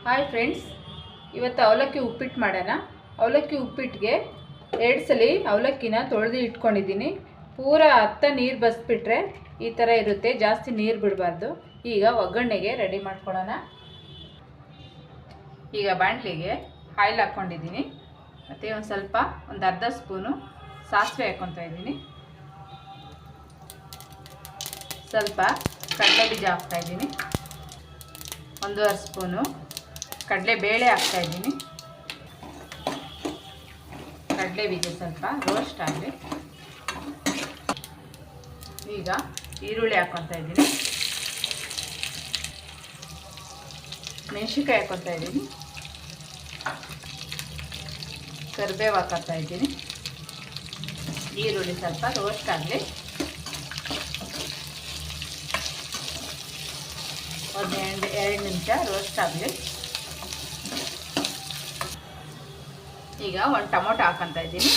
Hi friends, ಇವತ್ತು ಅವಲಕ್ಕಿ ಉಪ್ಪಿಟ್ಟು ಮಾಡೋಣ. ಅವಲಕ್ಕಿ ಉಪ್ಪಿಟ್ಟಿಗೆ 2 ಸಲ ಅವಲಕ್ಕಿನ ತೊಳೆದು ಇಟ್ಕೊಂಡಿದ್ದೀನಿ. ಪೂರ ನೀರು ಬಸ್ಬಿಟ್ರೆ ಈ ಥರ ಇರುತ್ತೆ, ಜಾಸ್ತಿ ನೀರು ಬಿಡಬಾರ್ದು. ಈಗ ಒಗ್ಗರಣೆಗೆ ರೆಡಿ ಮಾಡ್ಕೊಳ್ಳೋಣ. ಈಗ ಬಾಣಲಿಗೆ ಆಯಿಲ್ ಹಾಕ್ಕೊಂಡಿದ್ದೀನಿ, ಮತ್ತು ಒಂದು ಅರ್ಧ ಸ್ಪೂನು ಸಾಸಿವೆ ಹಾಕ್ಕೊತಾ ಇದ್ದೀನಿ. ಸ್ವಲ್ಪ ಕಡಲೆ ಬೀಜ ಹಾಕ್ತಾಯಿದ್ದೀನಿ. 1.5 ಸ್ಪೂನು ಕಡಲೆಬೇಳೆ ಹಾಕ್ತಾಯಿದ್ದೀನಿ. ಕಡಲೆ ಬೀಜ ಸ್ವಲ್ಪ ರೋಸ್ಟ್ ಆಗಲಿ. ಈಗ ಈರುಳ್ಳಿ ಹಾಕ್ಕೊತಾ ಇದ್ದೀನಿ, ಮೆಣಸಿನ್ಕಾಯಿ ಹಾಕ್ಕೊತಾ ಇದ್ದೀನಿ, ಕರಿಬೇವು ಹಾಕ್ಕೊತಾ ಇದ್ದೀನಿ. ಈರುಳ್ಳಿ ಸ್ವಲ್ಪ ರೋಸ್ಟ್ ಆಗಲಿ. ಒಂದು 2 ನಿಮಿಷ ರೋಸ್ಟ್ ಆಗಲಿ. ಈಗ ಒಂದು ಟೊಮೊಟೊ ಹಾಕ್ಕೊತಾ ಇದ್ದೀನಿ.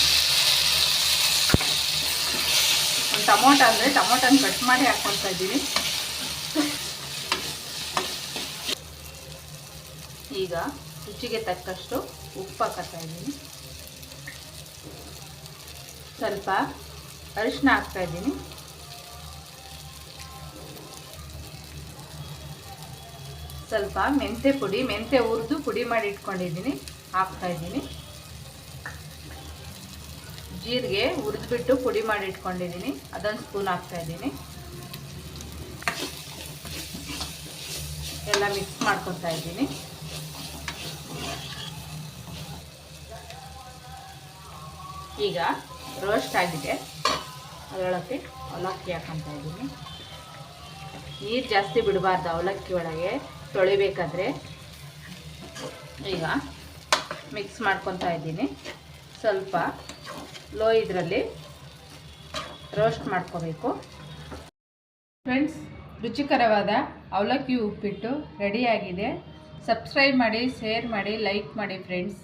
ಒಂದು ಟೊಮೊಟೊ ಅಂದರೆ ಟೊಮೊಟೊನ ಕಟ್ ಮಾಡಿ ಹಾಕ್ಕೊತಾ ಇದ್ದೀನಿ. ಈಗ ರುಚಿಗೆ ತಕ್ಕಷ್ಟು ಉಪ್ಪು ಹಾಕ್ಕೊತಾ ಇದ್ದೀನಿ. ಸ್ವಲ್ಪ ಅರಿಶಿನ ಹಾಕ್ತಾ ಇದ್ದೀನಿ. ಸ್ವಲ್ಪ ಮೆಂತ್ಯ ಪುಡಿ, ಮೆಂತ್ಯ ಹುರಿದು ಪುಡಿ ಮಾಡಿ ಇಟ್ಕೊಂಡಿದ್ದೀನಿ, ಹಾಕ್ತಾ ಇದ್ದೀನಿ. ಜೀರಿಗೆ ಹುರಿದ್ಬಿಟ್ಟು ಪುಡಿ ಮಾಡಿ ಇಟ್ಕೊಂಡಿದ್ದೀನಿ, ಅದೊಂದು ಸ್ಪೂನ್ ಹಾಕ್ತಾ ಇದ್ದೀನಿ. ಎಲ್ಲ ಮಿಕ್ಸ್ ಮಾಡ್ಕೊತಾ ಇದ್ದೀನಿ. ಈಗ ರೋಸ್ಟ್ ಆಗಿದೆ, ಅದರೊಳಗೆ ಅವಲಕ್ಕಿ ಹಾಕ್ಕೊತಾ ಇದ್ದೀನಿ. ನೀರು ಜಾಸ್ತಿ ಬಿಡಬಾರ್ದು ಅವಲಕ್ಕಿ ಒಳಗೆ ತೊಳಿಬೇಕಾದ್ರೆ. ಈಗ ಮಿಕ್ಸ್ ಮಾಡ್ಕೊತಾ ಇದ್ದೀನಿ. ಸ್ವಲ್ಪ ಲೋ ಇದರಲ್ಲಿ ರೋಸ್ಟ್ ಮಾಡ್ಕೋಬೇಕು. ಫ್ರೆಂಡ್ಸ್, ರುಚಿಕರವಾದ ಅವಲಕ್ಕಿ ಉಪ್ಪಿಟ್ಟು ರೆಡಿಯಾಗಿದೆ. ಸಬ್ಸ್ಕ್ರೈಬ್ ಮಾಡಿ, ಶೇರ್ ಮಾಡಿ, ಲೈಕ್ ಮಾಡಿ ಫ್ರೆಂಡ್ಸ್.